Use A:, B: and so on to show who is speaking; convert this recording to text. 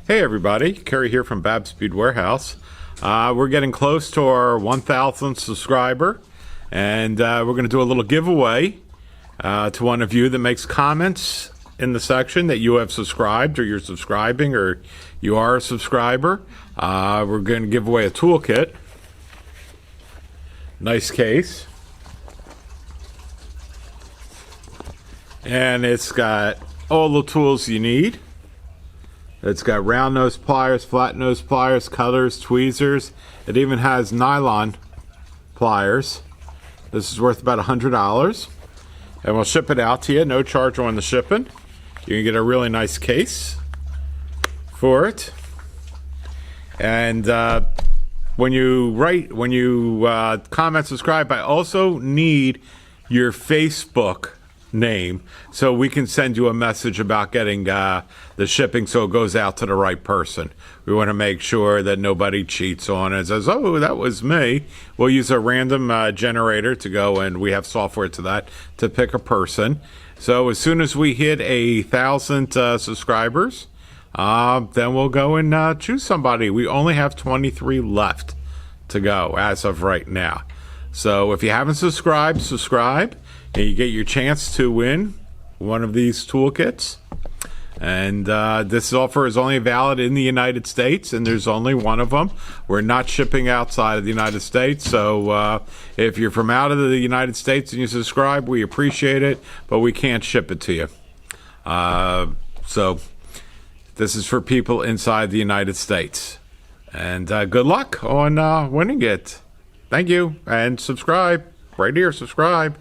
A: Hey everybody, Kerry here from Bab's Bead Warehouse. We're getting close to our 1,000th subscriber, and we're going to do a little giveaway to one of you that makes comments in the section that you have subscribed, or you're subscribing, or you are a subscriber. We're going to give away a toolkit. Nice case. And it's got all the tools you need. It's got round nose pliers, flat nose pliers, cutters, tweezers. It even has nylon pliers. This is worth about $100. And we'll ship it out to you, no charge on the shipping. You can get a really nice case for it. And when you comment, subscribe, I also need your Facebook name so we can send you a message about getting the shipping so it goes out to the right person. We want to make sure that nobody cheats on it and says, oh, that was me. We'll use a random generator to go, and we have software to that to pick a person. So as soon as we hit 1,000 subscribers, then we'll go and choose somebody. We only have 23 left to go as of right now. So if you haven't subscribed, subscribe, and you get your chance to win one of these toolkits. And this offer is only valid in the United States, and there's only one of them. We're not shipping outside of the United States, so if you're from out of the United States and you subscribe, we appreciate it, but we can't ship it to you. So this is for people inside the United States. And good luck on winning it. Thank you, and subscribe. Right here, subscribe.